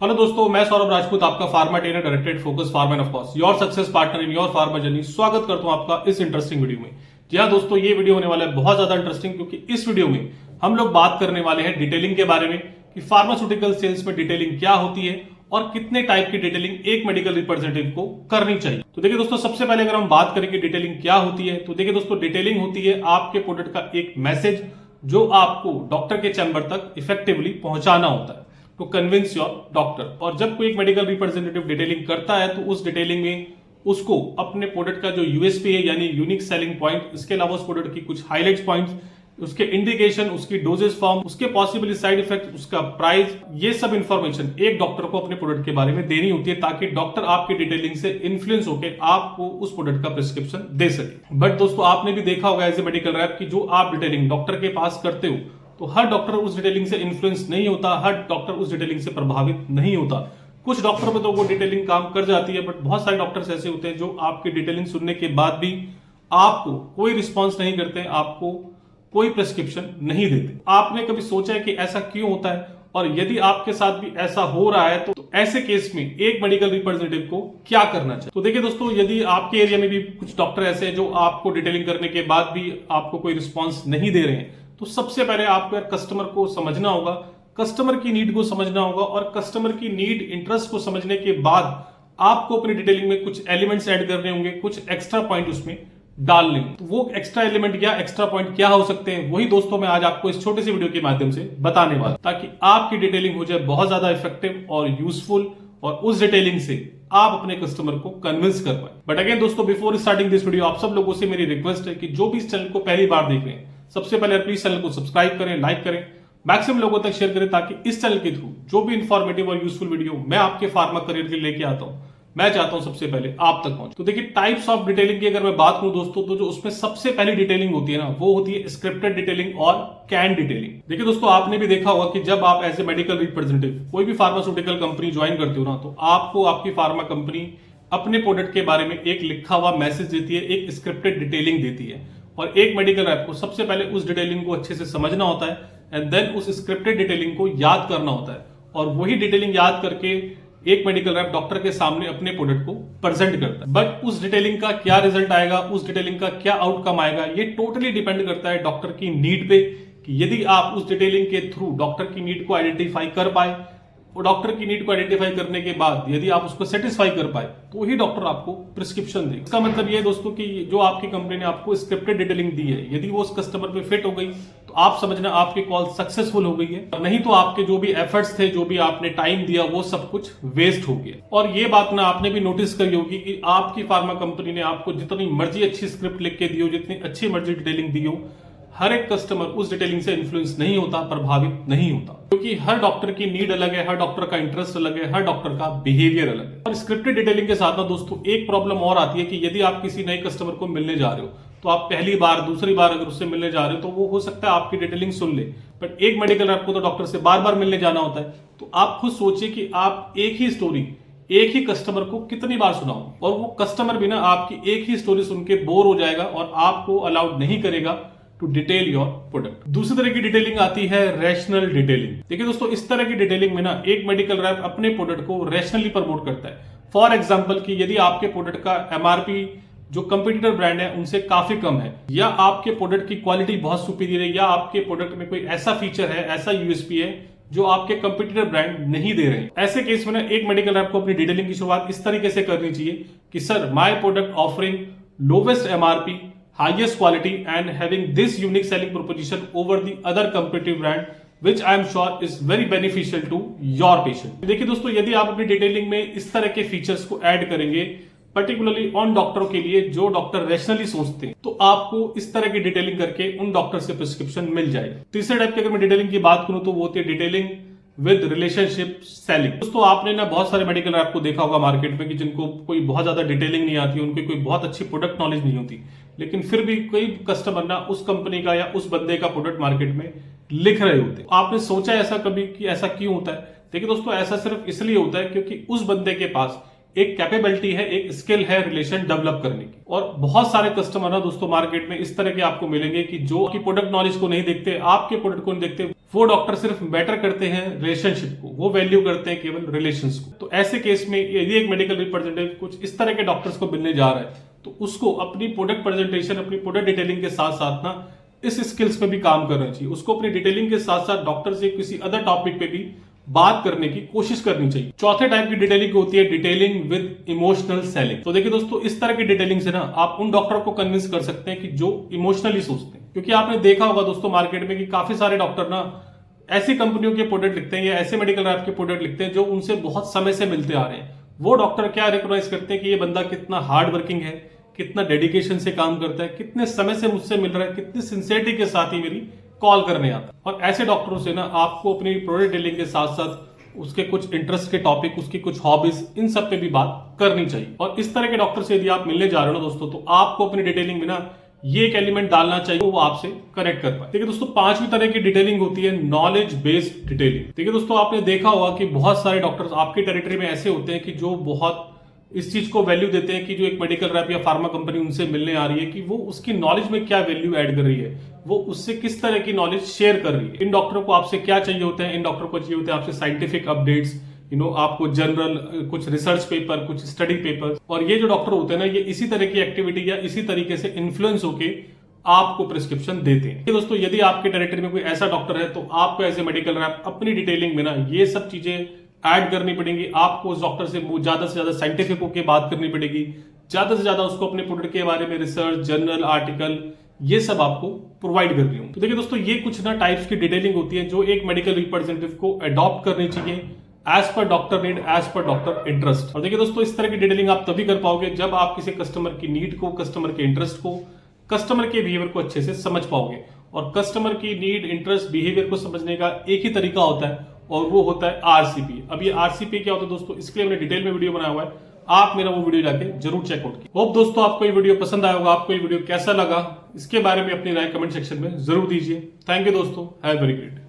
Hello दोस्तों, मैं सौरभ राजपूत, आपका pharma trainer, directed focus pharma end of course your success partner in your pharma journey. स्वागत करता हूं आपका इस इंटरेस्टिंग वीडियो में। जी हाँ दोस्तों, ये वीडियो होने वाला है बहुत ज्यादा इंटरेस्टिंग, क्योंकि इस वीडियो में हम लोग बात करने वाले हैं डिटेलिंग के बारे में कि फार्मास्यूटिकल सेल्स में डिटेलिंग क्या होती है और कितने टाइप की डिटेलिंग एक मेडिकल रिप्रेजेंटेटिव को करनी चाहिए। तो देखिए दोस्तों, सबसे पहले अगर हम बात करें कि डिटेलिंग क्या होती है, तो देखिए दोस्तों, डिटेलिंग होती है आपके प्रोडक्ट का एक मैसेज जो आपको डॉक्टर के चैम्बर तक इफेक्टिवली पहुंचाना होता है टू कन्विंस योर डॉक्टर। और जब कोई एक मेडिकल रिप्रेजेंटेटिव डिटेलिंग करता है तो उस डिटेलिंग में उसको अपने प्रोडक्ट का जो यूएसपी है यानी यूनिक सेलिंग पॉइंट, इसके अलावा उस प्रोडक्ट की कुछ हाईलाइट्स पॉइंट्स, उसके इंडिकेशन, उसकी डोजेज फॉर्म, उसके पॉसिबल साइड इफेक्ट, उसका प्राइस, ये सब इंफॉर्मेशन एक डॉक्टर को अपने प्रोडक्ट के बारे में देनी होती है ताकि डॉक्टर आपकी डिटेलिंग से इन्फ्लुएंस होकर आपको उस प्रोडक्ट का प्रिस्क्रिप्शन दे सके। बट दोस्तों, आपने भी देखा होगा एज ए मेडिकल रैप की जो आप डिटेलिंग डॉक्टर के पास करते हो तो हर डॉक्टर उस डिटेलिंग से इन्फ्लुएंस नहीं होता, हर डॉक्टर उस डिटेलिंग से प्रभावित नहीं होता। कुछ डॉक्टर में तो वो डिटेलिंग काम कर जाती है, बट बहुत सारे डॉक्टर्स ऐसे होते हैं जो आपकी डिटेलिंग सुनने के बाद भी आपको कोई रिस्पॉन्स नहीं करते, आपको कोई प्रिस्क्रिप्शन नहीं देते। आपने कभी सोचा है कि ऐसा क्यों होता है? और यदि आपके साथ भी ऐसा हो रहा है तो ऐसे केस में एक मेडिकल रिप्रेजेंटेटिव को क्या करना चाहिए? तो देखिए दोस्तों, यदि आपके एरिया में भी कुछ डॉक्टर ऐसे हैं जो आपको डिटेलिंग करने के बाद भी आपको कोई रिस्पॉन्स नहीं दे रहे हैं, तो सबसे पहले आपको कस्टमर को समझना होगा, कस्टमर की नीड को समझना होगा, और कस्टमर की नीड, इंटरेस्ट को समझने के बाद आपको अपनी डिटेलिंग में कुछ एलिमेंट्स ऐड करने होंगे, कुछ एक्स्ट्रा पॉइंट उसमें डालने होंगे। तो वो एक्स्ट्रा एलिमेंट या एक्स्ट्रा पॉइंट क्या हो सकते हैं, वही दोस्तों मैं आज आपको इस छोटे से वीडियो के माध्यम से बताने वाला, ताकि आपकी डिटेलिंग हो जाए बहुत ज्यादा इफेक्टिव और यूजफुल, और उस डिटेलिंग से आप अपने कस्टमर को कन्विंस कर पाए। बट अगेन दोस्तों, बिफोर स्टार्टिंग दिस वीडियो, आप सब लोगों से मेरी रिक्वेस्ट है कि जो भी इस चैनल को पहली बार देख रहे हैं, सबसे पहले प्लीज चैनल को सब्सक्राइब करें, लाइक करें, मैक्सिमम लोगों तक शेयर करें, ताकि इस चैनल के थ्रू जो भी इंफॉर्मेटिव और यूजफुल वीडियो मैं आपके फार्मा करियर के लेके आता हूं, मैं चाहता हूं सबसे पहले आप तक पहुंचे। तो देखिए, टाइप्स ऑफ डिटेलिंग की अगर मैं बात करूं दोस्तों, तो जो उसमें सबसे पहली डिटेलिंग होती है ना, वो होती है स्क्रिप्टेड डिटेलिंग और कैन डिटेलिंग। देखिए दोस्तों, आपने भी देखा होगा कि जब आप एज ए मेडिकल रिप्रेजेंटेटिव कोई भी फार्मास्यूटिकल कंपनी ज्वाइन करते हो ना, तो आपको आपकी फार्मा कंपनी अपने प्रोडक्ट के बारे में एक लिखा हुआ मैसेज देती है, एक स्क्रिप्टेड डिटेलिंग देती है, और एक मेडिकल रैप को सबसे पहले उस डिटेलिंग को अच्छे से समझना होता है एंड देन उस स्क्रिप्टेड डिटेलिंग को याद करना होता है, और वही डिटेलिंग याद करके एक मेडिकल रैप डॉक्टर के सामने अपने प्रोडक्ट को प्रेजेंट करता है। बट उस डिटेलिंग का क्या रिजल्ट आएगा, उस डिटेलिंग का क्या आउटकम आएगा, ये टोटली डिपेंड करता है डॉक्टर की नीड पे, कि यदि आप उस डिटेलिंग के थ्रू डॉक्टर की नीड को आइडेंटिफाई कर पाए, और डॉक्टर की नीड को आइडेंटिफाई करने के बाद यदि आप उसको सेटिस्फाई कर पाए, तो ही डॉक्टर आपको प्रिस्क्रिप्शन दे। इसका मतलब ये दोस्तों कि जो आपकी कंपनी ने आपको स्क्रिप्टेड डिटेलिंग दी है, यदि वो उस कस्टमर पे फिट हो गई तो आप समझना आपकी कॉल सक्सेसफुल हो गई है, और नहीं तो आपके जो भी एफर्ट्स थे, जो भी आपने टाइम दिया, वो सब कुछ वेस्ट हो गया। और ये बात ना आपने भी नोटिस करी होगी कि आपकी फार्मा कंपनी ने आपको जितनी मर्जी अच्छी स्क्रिप्ट लिख के दी हो, जितनी अच्छी मर्जी डिटेलिंग दी हो, हर एक कस्टमर उस डिटेलिंग से इन्फ्लुएंस नहीं होता, प्रभावित नहीं होता, क्योंकि हर डॉक्टर की नीड अलग है, हर डॉक्टर का इंटरेस्ट अलग है, हर डॉक्टर का बिहेवियर अलग है। और स्क्रिप्टेड डिटेलिंग के साथ ना दोस्तों एक प्रॉब्लम और आती है कि यदि आप किसी नए कस्टमर को मिलने जा रहे हो, तो आप पहली बार, दूसरी बार अगर उससे मिलने जा रहे हो, तो वो हो सकता है आपकी डिटेलिंग सुन ले, बट एक मेडिकल रैप को तो डॉक्टर से बार बार मिलने जाना होता है। तो आप खुद सोचिए कि आप एक ही स्टोरी एक ही कस्टमर को कितनी बार सुनाओ, और वो कस्टमर भी ना आपकी एक ही स्टोरी सुन के बोर हो जाएगा और आपको अलाउड नहीं करेगा टू डिटेल योर प्रोडक्ट। दूसरी तरह की डिटेलिंग आती है रैशनल डिटेलिंग। देखिए दोस्तों, इस तरह की डिटेलिंग में ना एक मेडिकल रैप अपने प्रोडक्ट को रैशनली प्रमोट करता है। फॉर एग्जांपल कि यदि आपके प्रोडक्ट का एमआरपी जो कंपटीटर ब्रांड है उनसे काफी कम है, या आपके प्रोडक्ट की क्वालिटी बहुत सुपीरियर है, या आपके प्रोडक्ट में कोई ऐसा फीचर है, ऐसा यूएसपी है जो आपके कंपटीटर ब्रांड नहीं दे रहे हैं, ऐसे केस में ना एक मेडिकल रैप को अपनी डिटेलिंग की शुरुआत इस तरीके से करनी चाहिए कि sir, my product offering lowest MRP, highest quality and having this unique selling proposition over the other competitive brand which I am sure is very beneficial to your patient। देखिए दोस्तों, यदि आप अपनी डिटेलिंग में इस तरह के फीचर्स को ऐड करेंगे, पर्टिकुलरली ऑन डॉक्टरों के लिए जो डॉक्टर रैशनली सोचते हैं, तो आपको इस तरह की डिटेलिंग करके उन डॉक्टर से प्रिस्क्रिप्शन मिल जाएगा। तीसरे टाइप की अगर मैं डिटेलिंग की बात करूं तो वो होती है डिटेलिंग विद रिलेशनशिप सेलिंग। दोस्तों, आपने ना बहुत सारे मेडिकल रैप को देखा होगा मार्केट में कि जिनको कोई बहुत ज्यादा डिटेलिंग नहीं आती, उनकी कोई बहुत अच्छी प्रोडक्ट नॉलेज नहीं होती, लेकिन फिर भी कोई कस्टमर ना उस कंपनी का या उस बंदे का प्रोडक्ट मार्केट में लिख रहे होते। आपने सोचा ऐसा कभी कि ऐसा क्यों होता है? देखिए दोस्तों, ऐसा सिर्फ इसलिए होता है क्योंकि उस बंदे के पास एक कैपेबिलिटी है, एक स्किल है रिलेशन डेवलप करने की। और बहुत सारे कस्टमर ना दोस्तों मार्केट में इस तरह के आपको मिलेंगे कि जो आपकी प्रोडक्ट नॉलेज को नहीं देखते, आपके प्रोडक्ट को नहीं देखते, वो डॉक्टर सिर्फ मैटर करते हैं रिलेशनशिप को, वो वैल्यू करते हैं केवल रिलेशंस को। तो ऐसे केस में यदि एक मेडिकल रिप्रेजेंटेटिव कुछ इस तरह के डॉक्टर्स को मिलने जा रहा है तो उसको अपनी प्रोडक्ट प्रेजेंटेशन, अपनी प्रोडक्ट डिटेलिंग के साथ साथ ना इस स्किल्स पे भी काम करना चाहिए। उसको अपनी डिटेलिंग के साथ साथ डॉक्टर से किसी अदर टॉपिक पे भी बात करने की कोशिश करनी चाहिए। चौथे टाइप की डिटेलिंग होती है डिटेलिंग विद इमोशनल सेलिंग। तो देखिए दोस्तों, इस तरह की डिटेलिंग से ना आप उन डॉक्टर को कन्विंस कर सकते हैं कि जो इमोशनली सोचते हैं। क्योंकि आपने देखा होगा दोस्तों मार्केट में कि काफी सारे डॉक्टर ना ऐसी कंपनियों के प्रोडक्ट लिखते हैं या ऐसे मेडिकल रैप के प्रोडक्ट लिखते हैं जो उनसे बहुत समय से मिलते आ रहे हैं। वो डॉक्टर क्या रिकॉग्नाइज करते हैं कि ये बंदा कितना हार्ड वर्किंग है, कितना डेडिकेशन से काम करता है, कितने समय से मुझसे मिल रहा है, कितनी सिंसियरिटी के साथ ही मेरी कॉल करने आता है। और ऐसे डॉक्टरों से ना आपको अपनी प्रोडक्ट डीलिंग के साथ साथ उसके कुछ इंटरेस्ट के टॉपिक, उसकी कुछ हॉबीज, इन सब पे भी बात करनी चाहिए। और इस तरह के डॉक्टर से यदि आप मिलने जा रहे हो ना दोस्तों, तो आपको अपनी डिटेलिंग में ना ये एक एलिमेंट डालना चाहिए वो आपसे कनेक्ट कर पाए। ठीक है दोस्तों, पांचवी तरह की डिटेलिंग होती है नॉलेज बेस्ड डिटेलिंग। ठीक है दोस्तों, आपने देखा होगा कि बहुत सारे डॉक्टर्स आपकी टेरिटरी में ऐसे होते हैं कि जो बहुत इस चीज को वैल्यू देते हैं कि जो एक मेडिकल रैप या फार्मा कंपनी उनसे मिलने आ रही है कि वो उसकी नॉलेज में क्या वैल्यू ऐड कर रही है, वो उससे किस तरह की नॉलेज शेयर कर रही है। इन डॉक्टरों को आपसे क्या चाहिए होते हैं? इन डॉक्टरों को चाहिए होते हैं आपसे साइंटिफिक अपडेट्स, आपको जनरल कुछ रिसर्च पेपर, कुछ स्टडी पेपर। और ये जो डॉक्टर होते हैं ना, ये इसी तरह की एक्टिविटी या इसी तरीके से इन्फ्लुएंस होके आपको प्रिस्क्रिप्शन देते हैं। दोस्तों, यदि आपके टेरिटरी में कोई ऐसा डॉक्टर है तो आपको एज ए मेडिकल रैप अपनी डिटेलिंग में ना ये सब चीजें ऐड करनी पड़ेंगी। आपको उस डॉक्टर से ज्यादा साइंटिफिक होकर बात करनी पड़ेगी, ज्यादा से ज्यादा उसको अपने प्रोडक्ट के बारे में रिसर्च, जर्नल, आर्टिकल, ये सब आपको प्रोवाइड करनी होगी। तो देखिए दोस्तों, ये कुछ ना टाइप्स की डिटेलिंग होती है जो एक मेडिकल रिप्रेजेंटेटिव को अडॉप्ट करनी चाहिए as per doctor need, as per doctor interest. और देखिए दोस्तों, इस तरह की डिटेलिंग आप तभी कर पाओगे जब आप किसी कस्टमर की नीड को, कस्टमर के इंटरेस्ट को, कस्टमर के बिहेवियर को अच्छे से समझ पाओगे। और कस्टमर की नीड, इंटरेस्ट, बिहेवियर को समझने का एक ही तरीका होता है और वो होता है आरसीपी। अब ये आरसीपी क्या होता है दोस्तों, इसके लिए मैंने डिटेल में वीडियो बनाया हुआ है, आप मेरा वो वीडियो जाके जरूर चेकआउट कीजिए। होप दोस्तों आपको ये वीडियो पसंद आया होगा। आपको ये वीडियो कैसा लगा इसके बारे में अपनी राय कमेंट सेक्शन में जरूर दीजिए। थैंक यू दोस्तों, हैव वेरी ग्रेट।